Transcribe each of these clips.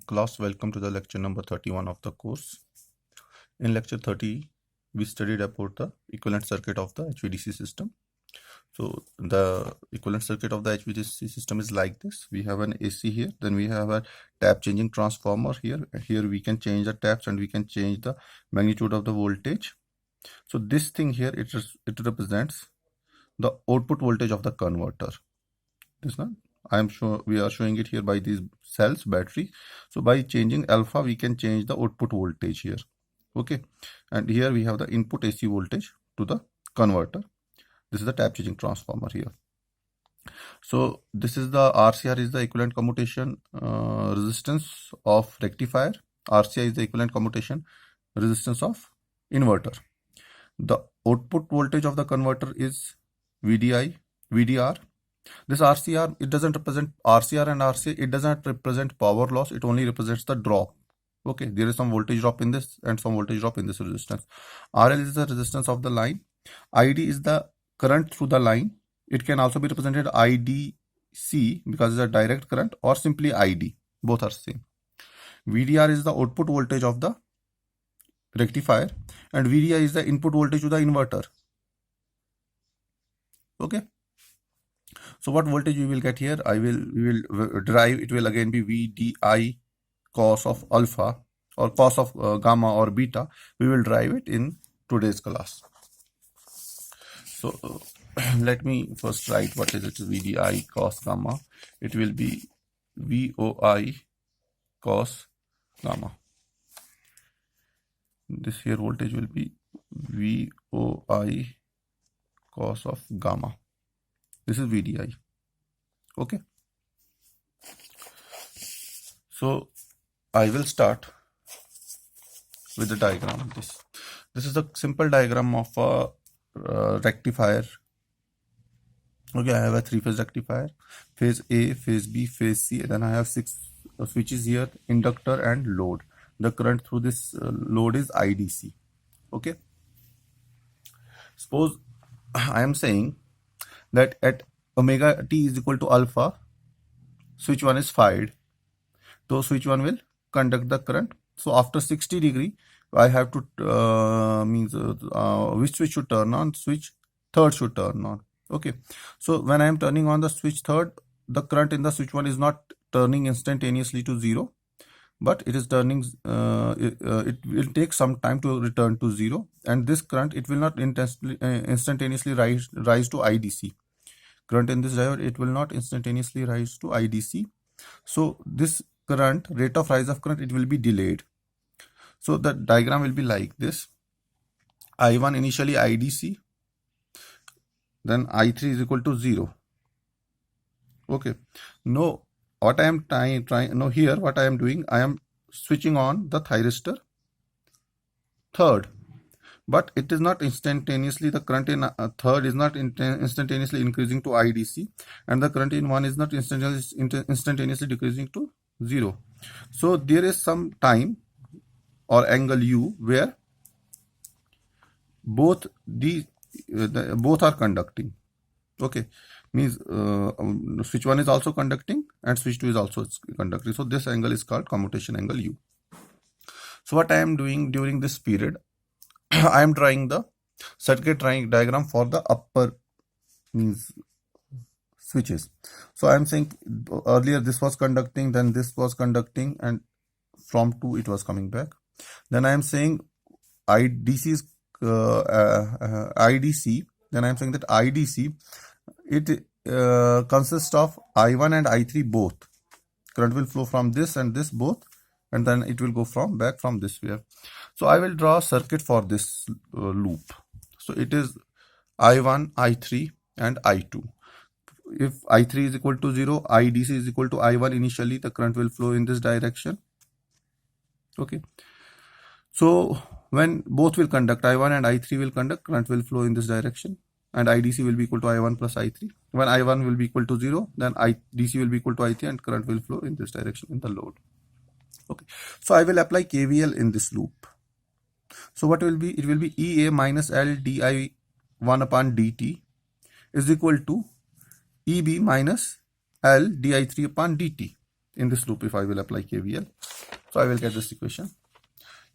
Class, welcome to the lecture number 31 of the course. In lecture 30, we studied about the equivalent circuit of the HVDC system. So the equivalent circuit of the HVDC system is like this. We have an AC here, then we have a tap changing transformer here. Here we can change the taps and we can change the magnitude of the voltage. So this thing here, it represents the output voltage of the converter. This one, I am sure we are showing it here by these cells, battery. So by changing alpha, we can change the output voltage here. Okay, and here we have the input AC voltage to the converter. This is the tap changing transformer here. So this is the RCR is the equivalent commutation resistance of rectifier. RCI is the equivalent commutation resistance of inverter. The output voltage of the converter is VDR. This RCR, it doesn't represent RCR and RCA, it doesn't represent power loss, it only represents the drop. Okay, there is some voltage drop in this and some voltage drop in this resistance. RL is the resistance of the line. ID is the current through the line. It can also be represented IDC because it's a direct current, or simply ID. Both are same. VDR is the output voltage of the rectifier and VDI is the input voltage to the inverter. Okay. So what voltage we will get here? We will derive, it will again be VDI cos of alpha or cos of gamma or beta. We will derive it in today's class. So let me first write what is it, VDI cos gamma. It will be VOI cos gamma. This here voltage will be VOI cos of gamma. This is VDI. Okay. So I will start with the diagram. This is a simple diagram of a rectifier. Okay, I have a three-phase rectifier, phase A, phase B, phase C. Then I have 6 switches here, inductor and load. The current through this load is IDC. Okay. Suppose I am saying that at omega t is equal to alpha, switch 1 is fired. So switch 1 will conduct the current. So after 60 degree, I have to which switch should turn on? Switch third should turn on. Okay. So when I am turning on the switch third, the current in the switch 1 is not turning instantaneously to 0, but it is turning, it will take some time to return to 0, and this current, it will not instantaneously rise to IDC. Current in this diode, it will not instantaneously rise to IDC. So this current, rate of rise of current, it will be delayed. So the diagram will be like this. I1 initially IDC, then I3 is equal to 0. Okay. Now what I am here what I am doing, I am switching on the thyristor third, but it is not instantaneously, the current in third is not instantaneously increasing to IDC, and the current in 1 is not instantaneously decreasing to 0. So there is some time or angle U where both both are conducting. Okay, means switch 1 is also conducting and switch 2 is also conducting. So this angle is called commutation angle U. So what I am doing during this period, I am drawing the circuit diagram for the upper means switches. So I am saying earlier this was conducting, then this was conducting, and from 2 it was coming back. Then I am saying IDC is IDC. Then I am saying that IDC, it consists of I1 and I3 both. Current will flow from this and this both, and then it will go back from this way. So I will draw a circuit for this loop. So it is I1, I3 and I2. If I3 is equal to 0, IDC is equal to I1 initially, the current will flow in this direction. Okay. So when both will conduct, I1 and I3 will conduct, current will flow in this direction, and IDC will be equal to I1 plus I3. When I1 will be equal to 0, then IDC will be equal to I3 and current will flow in this direction in the load. Okay. So I will apply KVL in this loop. So what will be? It will be EA minus L di 1 upon dt is equal to EB minus L di3 upon dt. in this loop if I will apply KVL. So I will get this equation.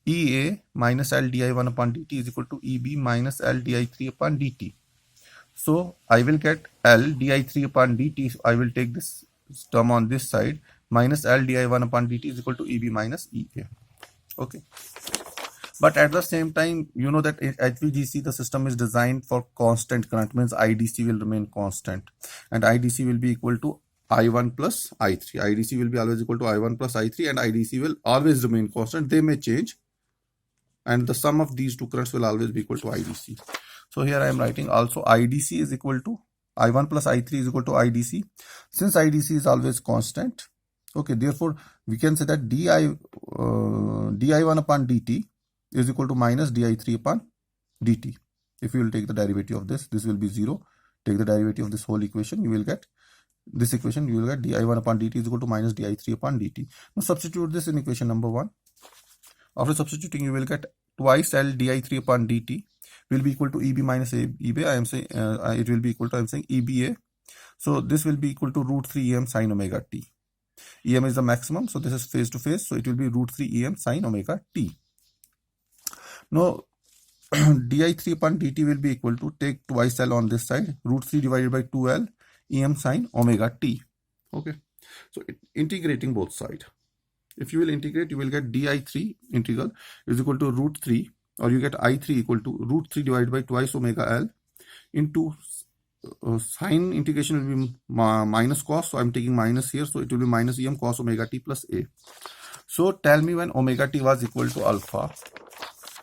EA minus L di1 upon dt is equal to EB minus L di3 upon dt. So I will get L di3 upon dt. So I will take this term on this side. Minus L di1 upon dt is equal to EB minus EA. Okay. But at the same time, you know that in HVDC, the system is designed for constant current, means IDC will remain constant. And IDC will be equal to I1 plus I3. IDC will be always equal to I1 plus I3, and IDC will always remain constant. They may change. And the sum of these two currents will always be equal to IDC. So here I am writing also IDC is equal to I1 plus I3 is equal to IDC. Since IDC is always constant, okay, therefore we can say that di1 upon dt is equal to minus di3 upon dt. If you will take the derivative of this will be 0. Take the derivative of this whole equation, you will get this equation, you will get di1 upon dt is equal to minus di3 upon dt. Now substitute this in equation number 1. After substituting, you will get twice L di3 upon dt will be equal to EB minus EB. I am saying it will be equal to, I am saying EBA. So this will be equal to root 3 EM sin omega t. EM is the maximum, so this is phase to phase, so it will be root 3 EM sin omega t. Now di3 upon dt will be equal to, take twice L on this side, root 3 divided by 2L EM sin omega t. Okay, so integrating both sides. If you will integrate, you will get di3 integral is equal to root 3, or you get I3 equal to root 3 divided by twice omega L into sine integration will be minus cos. So I'm taking minus here. So it will be minus EM cos omega t plus A. So tell me when omega t was equal to alpha.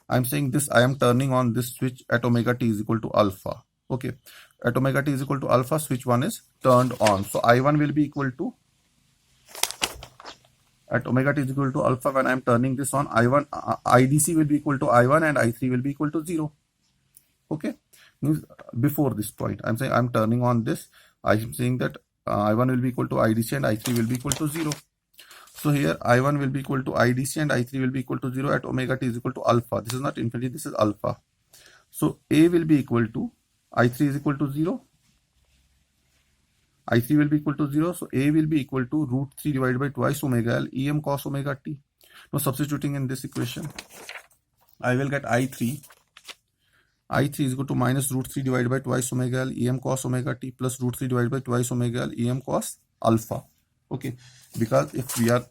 I'm saying this, I am turning on this switch at omega t is equal to alpha. Okay. At omega t is equal to alpha, switch 1 is turned on. So I1 will be equal to, at omega t is equal to alpha, when I am turning this on, I1, IDC will be equal to I1 and I3 will be equal to 0. Okay. Means before this point, I'm saying I'm turning on this. I'm saying that I1 will be equal to IDC and I3 will be equal to 0. So here I1 will be equal to IDC and I3 will be equal to 0 at omega t is equal to alpha. This is not infinity, this is alpha. So A will be equal to, I3 is equal to 0. I3 will be equal to 0. So A will be equal to root 3 divided by twice omega L EM cos omega t. Now substituting in this equation, I will get I3 is equal to minus root 3 divided by twice omega L EM cos omega t plus root 3 divided by twice omega L EM cos alpha. Okay, because if we are,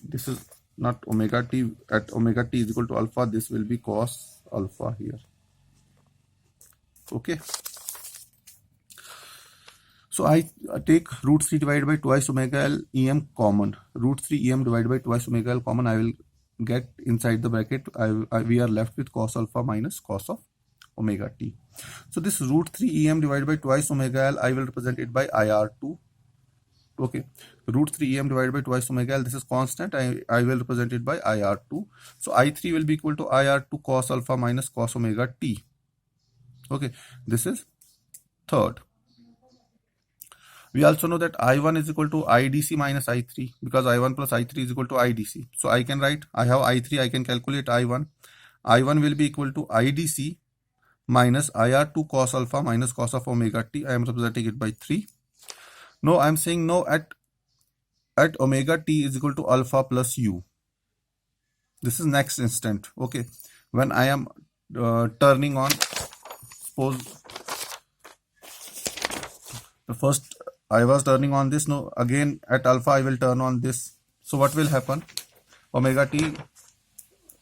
this is not omega t, at omega t is equal to alpha, this will be cos alpha here. Okay. So I take root 3 divided by twice omega L EM common. Root 3 EM divided by twice omega L common. I will get inside the bracket. We are left with cos alpha minus cos of omega t. So this root 3 EM divided by twice omega L, I will represent it by IR2. Okay. Root 3 EM divided by twice omega L, this is constant. I will represent it by IR2. So I3 will be equal to IR2 cos alpha minus cos omega t. Okay. This is third. We also know that I1 is equal to IDC minus I3, because I1 plus I3 is equal to IDC. So I can write, I have I3, I can calculate I1. I1 will be equal to IDC minus IR2 cos alpha minus cos of omega t. I am representing it by 3. No, I am saying no, at omega t is equal to alpha plus u. This is next instant. Okay. When I am turning on, suppose the first I was turning on this. No, again at alpha I will turn on this. So what will happen? Omega t,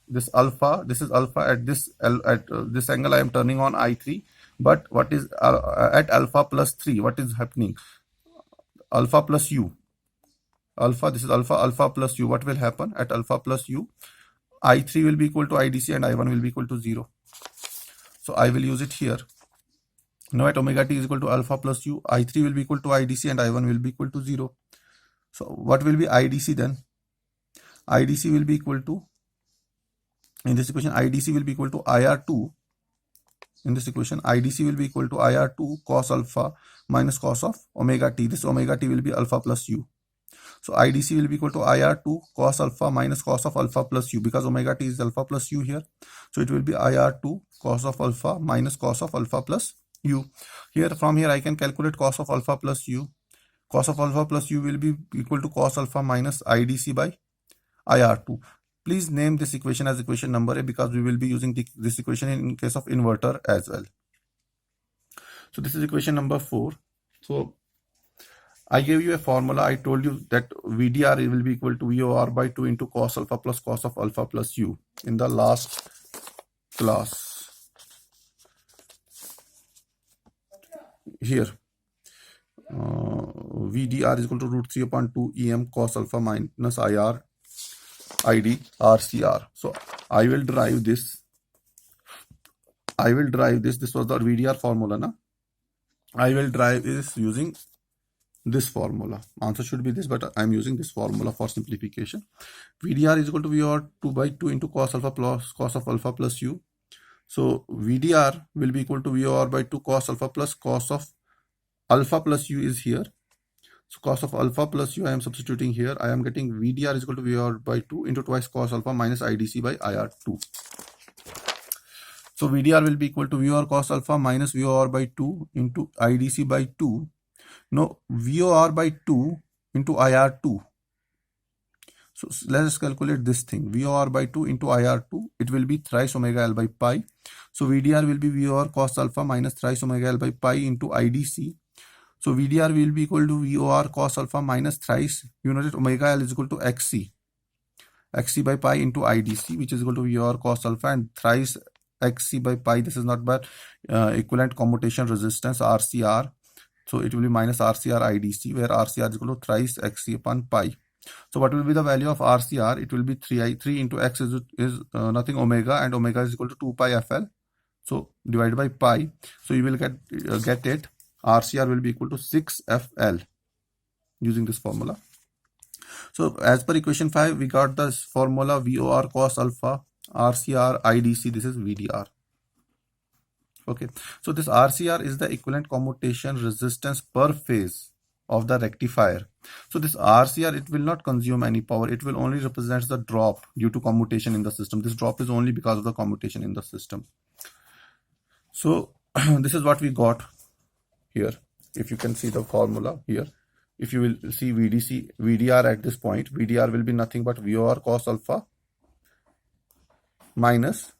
this alpha, this is alpha at this angle I am turning on I3. But what is at alpha plus 3? What is happening? Alpha plus u. Alpha, this is alpha plus u. What will happen at alpha plus u? I3 will be equal to IDC and I1 will be equal to 0. So I will use it here. Now at omega t is equal to alpha plus u, I3 will be equal to IDC and I1 will be equal to 0. So what will be IDC then? IDC will be equal to, in this equation, IDC will be equal to IR2. In this equation, IDC will be equal to IR2 cos alpha minus cos of omega t. This omega t will be alpha plus u. So IDC will be equal to IR2 cos alpha minus cos of alpha plus u, because omega t is alpha plus u here. So it will be IR2 cos of alpha minus cos of alpha plus u. Here, from here I can calculate cos of alpha plus u. cos of alpha plus u will be equal to cos alpha minus IDC by IR2. Please name this equation as equation number A because we will be using this equation in case of inverter as well. So this is equation number 4. So I gave you a formula. I told you that VDR will be equal to VOR by 2 into cos alpha plus cos of alpha plus u in the last class. Here VDR is equal to root 3 upon 2 EM cos alpha minus IR ID RCR. So I will derive this. This was the VDR formula, na? I will derive this using this formula. Answer should be this, but I am using this formula for simplification. VDR is equal to VOR 2 by 2 into cos alpha plus cos of alpha plus u. So VDR will be equal to VOR by 2 cos alpha plus cos of alpha plus u is here. So cos of alpha plus u I am substituting here. I am getting VDR is equal to VOR by 2 into twice cos alpha minus IDC by IR2. So VDR will be equal to VOR cos alpha minus VOR by 2 into IDC by 2. No, VOR by 2 into IR2. So let us calculate this thing. VOR by 2 into IR2. It will be thrice omega L by pi. So VDR will be VOR cos alpha minus thrice omega L by pi into IDC. So VDR will be equal to VOR cos alpha minus thrice, you know that omega L is equal to XC by pi into IDC, which is equal to VOR cos alpha and thrice XC by pi. This is not but equivalent commutation resistance RCR. So it will be minus RCR IDC, where RCR is equal to thrice XC upon pi. So what will be the value of RCR? It will be 3 into X is nothing omega, and omega is equal to 2 pi FL. So divided by pi. So you will get it. RCR will be equal to 6 FL using this formula. So as per equation 5, we got this formula VOR cos alpha, RCR IDC. This is VDR. Okay. So this RCR is the equivalent commutation resistance per phase of the rectifier. So this RCR, it will not consume any power. It will only represent the drop due to commutation in the system. This drop is only because of the commutation in the system. So this is what we got here. If you can see the formula here, if you will see VDR at this point, VDR will be nothing but VOR cos alpha minus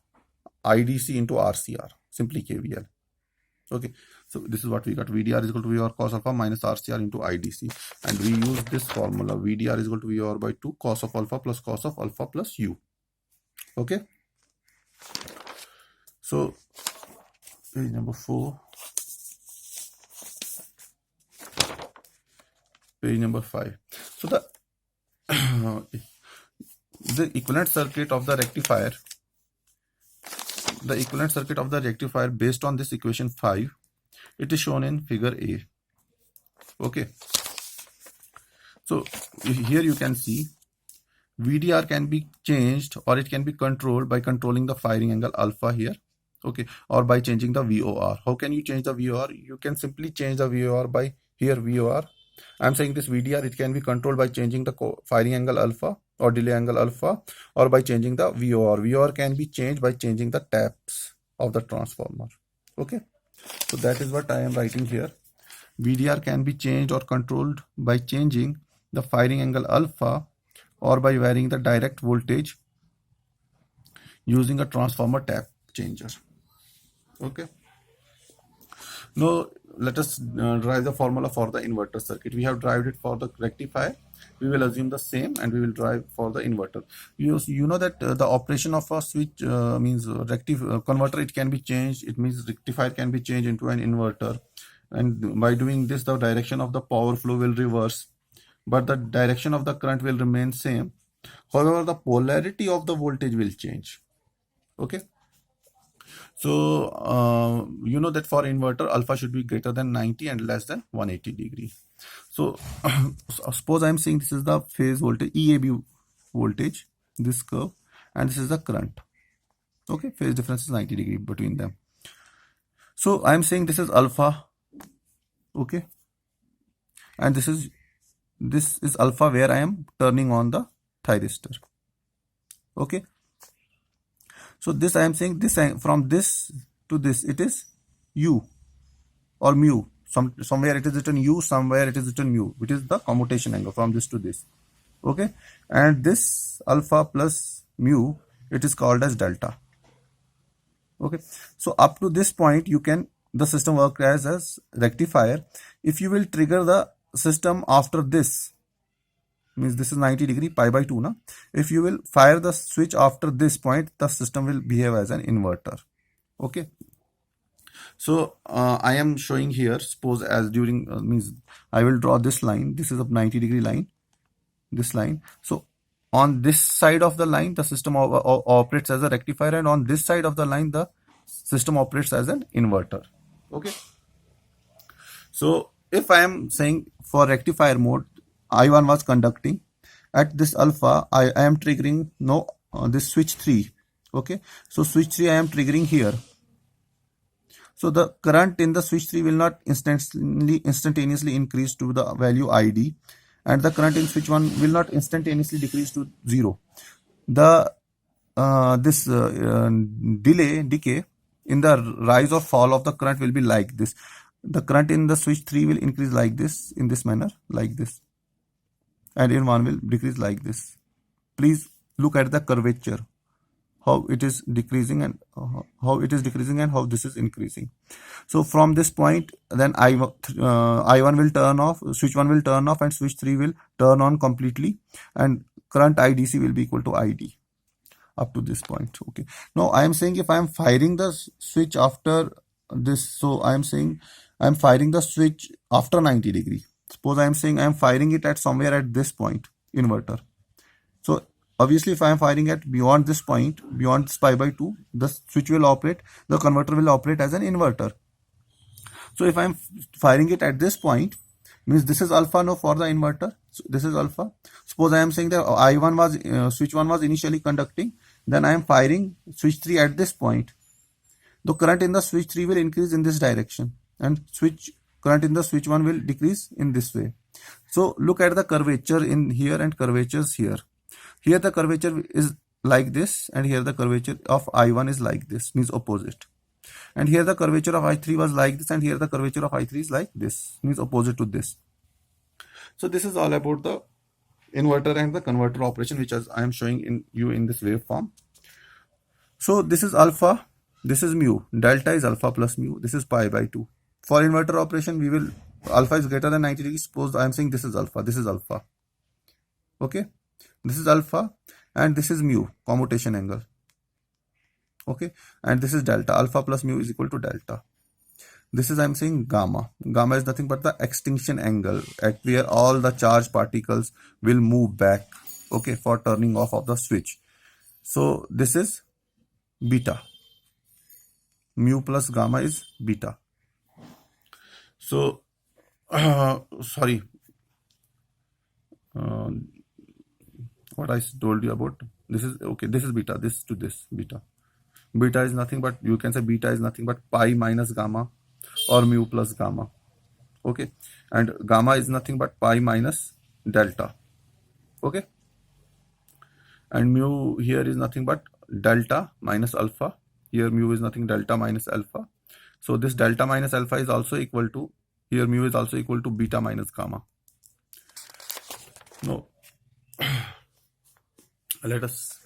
IDC into RCR, simply KVL. Okay, so this is what we got. VDR is equal to VOR cos alpha minus RCR into IDC, and we use this formula. VDR is equal to VOR by 2 cos of alpha plus u. Okay, so page number 4. Page number 5. So the equivalent circuit of the rectifier, based on this equation 5, it is shown in figure A. Okay. So here you can see VDR can be changed, or it can be controlled by controlling the firing angle alpha here. Okay, or by changing the VOR. How can you change the VOR? You can simply change the VOR by here VOR. I'm saying this VDR, it can be controlled by changing the firing angle alpha or delay angle alpha, or by changing the VOR. VOR can be changed by changing the taps of the transformer. Okay, so that is what I am writing here. VDR can be changed or controlled by changing the firing angle alpha, or by varying the direct voltage using a transformer tap changer. Okay. Now let us derive the formula for the inverter circuit. We have derived it for the rectifier. We will assume the same, and we will derive for the inverter. You know that the operation of a switch means converter, it can be changed. It means rectifier can be changed into an inverter, and by doing this, the direction of the power flow will reverse, but the direction of the current will remain same. However, the polarity of the voltage will change. Okay. So you know that for inverter, alpha should be greater than 90 and less than 180 degree. So suppose I am saying this is the phase voltage, EAB voltage, this curve, and this is the current. Okay, phase difference is 90 degree between them. So I am saying this is alpha. Okay, and this is alpha where I am turning on the thyristor. Okay. So this I am saying this, from this to this, it is U or mu. somewhere it is written u, somewhere it is written mu, which is the commutation angle from this to this. Okay, and this alpha plus mu, it is called as delta. Okay, so up to this point the system works as rectifier. If you will trigger the system after this, means this is 90 degree pi by 2 na. If you will fire the switch after this point, the system will behave as an inverter. Okay, so I am showing here, suppose as during means I will draw this line, this is a 90 degree line, this line. So on this side of the line the system operates as a rectifier, and on this side of the line the system operates as an inverter. Okay, so if I am saying for rectifier mode, I1 was conducting at this alpha, I am triggering this switch 3. Okay, so switch 3 I am triggering here. So the current in the switch 3 will not instantaneously increase to the value ID, and the current in switch 1 will not instantaneously decrease to 0. The decay in the rise or fall of the current will be like this. The current in the switch 3 will increase like this, in this manner, like this, and in 1 will decrease like this. Please look at the curvature, how it is decreasing and how this is increasing. So from this point, then I1 will turn off, switch 1 will turn off, and switch 3 will turn on completely, and current IDC will be equal to ID up to this point. Okay, now I am saying if I am firing the switch after this, so I am saying I am firing the switch after 90 degree. Suppose I am saying I am firing it at somewhere at this point, inverter. So obviously if I am firing at beyond this point, beyond this pi by 2, the switch will operate, the converter will operate as an inverter. So if I am firing it at this point, means this is alpha now for the inverter. So this is alpha. Suppose I am saying that I1 was switch 1 was initially conducting, then I am firing switch 3 at this point. The current in the switch 3 will increase in this direction, and current in the switch 1 will decrease in this way. So look at the curvature in here and curvatures here. Here the curvature is like this, and here the curvature of I1 is like this, means opposite. And here the curvature of I3 was like this, and here the curvature of I3 is like this, means opposite to this. So this is all about the inverter and the converter operation, which I am showing in this waveform. So this is alpha, this is mu, delta is alpha plus mu, this is pi by 2. For inverter operation, alpha is greater than 90 degrees. Suppose I am saying this is alpha, this is alpha. Okay, this is alpha, and this is mu, commutation angle. Okay, and this is delta. Alpha plus mu is equal to delta. This is I am saying gamma. Gamma is nothing but the extinction angle at where all the charged particles will move back. Okay, for turning off of the switch. So this is beta. Mu plus gamma is beta. So sorry, what I told you about this is okay. This is beta. This to this beta. Beta is nothing but, you can say beta is nothing but pi minus gamma or mu plus gamma. Okay, and gamma is nothing but pi minus delta. Okay, and mu here is nothing but delta minus alpha. Here mu is nothing delta minus alpha. So this delta minus alpha is also equal to, here mu is also equal to beta minus gamma. No, let us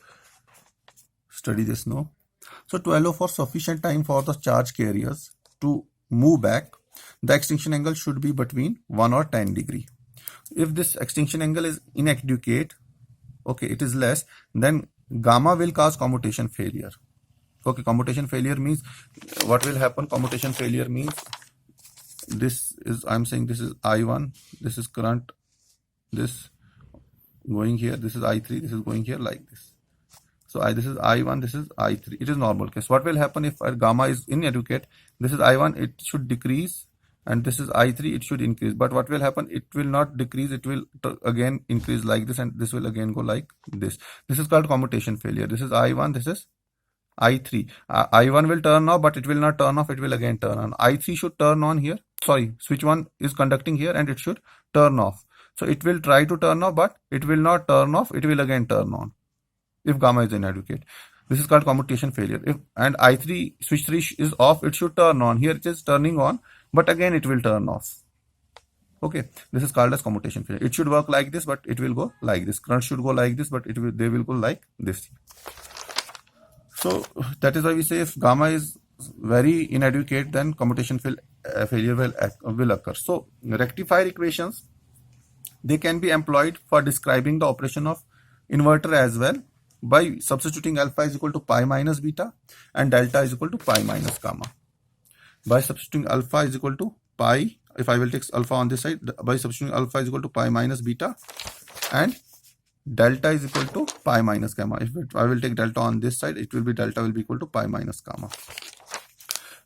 study this now. So to allow for sufficient time for the charge carriers to move back, the extinction angle should be between 1 or 10 degree. If this extinction angle is inadequate, okay, it is less, then gamma will cause commutation failure. Okay, commutation failure means what will happen? Commutation failure means this is, I am saying this is I1, this is current, this going here, this is I3, this is going here like this. So this is I1, this is I3. It is normal case. What will happen if gamma is inadequate? This is I1, it should decrease, and this is I3, it should increase. But what will happen? It will not decrease, it will again increase like this, and this will again go like this. This is called commutation failure. This is I1, this is I3. I1 will turn off, but it will not turn off, it will again turn on. I3 should turn on here. Sorry, switch 1 is conducting here, and it should turn off. So it will try to turn off, but it will not turn off, it will again turn on if gamma is inadequate. This is called commutation failure. And I3, switch 3 is off, it should turn on. Here it is turning on, but again it will turn off. Okay, this is called as commutation failure. It should work like this, but it will go like this. Current should go like this, but they will go like this. So that is why we say if gamma is very inadequate, then commutation failure will occur. So rectifier equations, they can be employed for describing the operation of inverter as well, by substituting alpha is equal to pi minus beta and delta is equal to pi minus gamma. By substituting alpha is equal to pi, if I will take alpha on this side, by substituting alpha is equal to pi minus beta and delta is equal to pi minus gamma. If I will take delta on this side, it will be delta will be equal to pi minus gamma.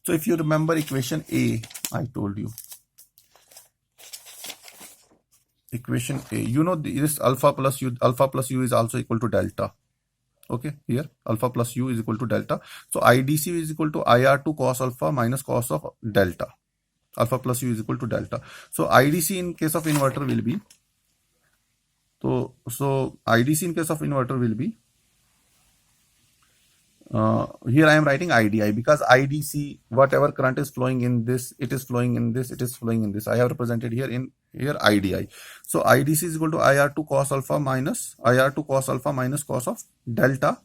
So if you remember equation A, I told you. Equation A, you know this alpha plus u is also equal to delta. Okay, here alpha plus u is equal to delta. So IDC is equal to IR2 cos alpha minus cos of delta. Alpha plus u is equal to delta. So IDC in case of inverter will be, so IDC in case of inverter will be, here I am writing IDI because IDC, whatever current is flowing in this, it is flowing in this, it is flowing in this. I have represented here in IDI. So IDC is equal to IR2 cos alpha minus cos of delta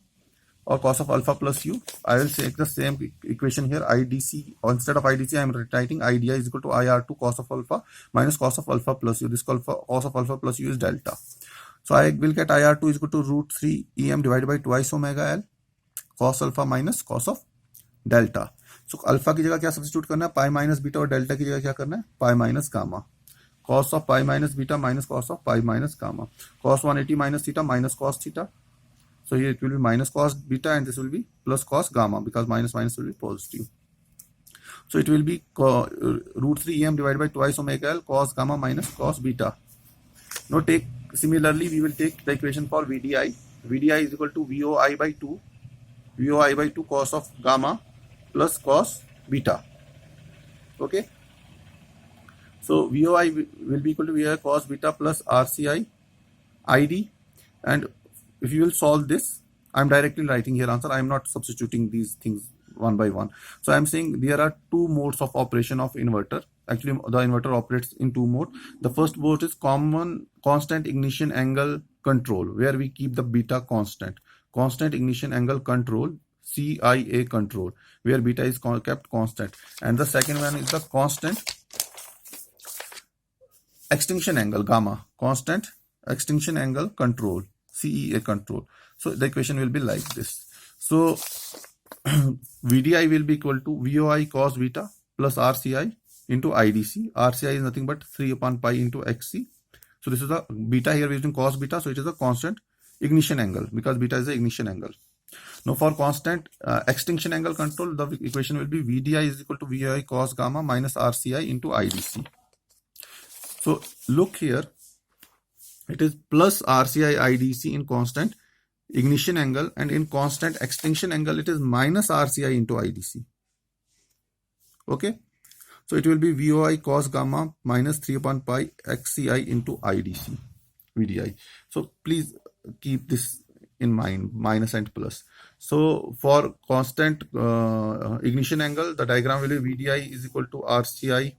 or cos of alpha plus u. I will take the same equation here. IDC, instead of IDC, I am writing IDI is equal to IR2 cos of alpha minus cos of alpha plus u. This cos of alpha plus u is delta. So I will get IR2 is equal to root 3 EM divided by twice omega L cos alpha minus cos of delta. So alpha की जगह क्या substitute करना है, pi minus beta, और delta की जगह क्या करना है, pi minus gamma. Cos of pi minus beta minus cos of pi minus gamma. Cos 180 minus theta minus cos theta. So here it will be minus cos beta and this will be plus cos gamma because minus minus will be positive. So it will be root 3 EM divided by twice omega L cos gamma minus cos beta. Now similarly we will take the equation for VDI. VDI is equal to VOI by 2. VOI by 2 cos of gamma plus cos beta. Okay. So VOI will be equal to VOI cos beta plus RCI ID, and if you will solve this, I am directly writing here answer. I am not substituting these things one by one. So I am saying there are two modes of operation of inverter. Actually, the inverter operates in two modes. The first mode is constant ignition angle control, where we keep the beta constant. Constant ignition angle control, CIA control, where beta is kept constant. And the second one is the constant extinction angle gamma, constant extinction angle control, CEA control. So the equation will be like this. So VDI will be equal to VOI cos beta plus RCI into IDC. RCI is nothing but 3 upon pi into XC. So this is the beta, here we are using cos beta, so it is a constant ignition angle because beta is the ignition angle. Now for constant extinction angle control, the equation will be VDI is equal to VOI cos gamma minus RCI into IDC. So look here, it is plus RCI IDC in constant ignition angle, and in constant extinction angle it is minus RCI into IDC. Okay, so it will be VOI cos gamma minus 3 upon pi XCI into IDC VDI. So please keep this in mind, minus and plus. So for constant ignition angle, the diagram will be VDI is equal to RCI,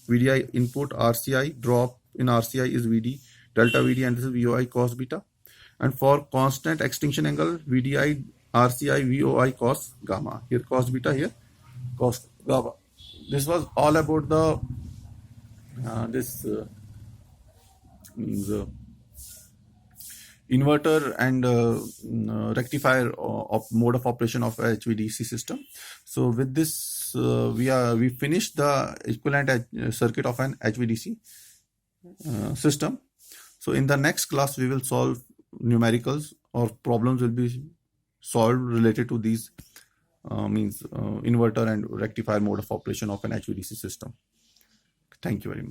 VDI input, RCI drop in RCI is VD, delta VD, and this is VOI cos beta. And for constant extinction angle, VDI, RCI, VOI cos gamma. Here cos beta, here cos gamma. This was all about the inverter and rectifier mode of operation of HVDC system. So with this, we finished the equivalent circuit of an HVDC system. So in the next class, we will solve numericals or problems will be solved related to these inverter and rectifier mode of operation of an HVDC system. Thank you very much.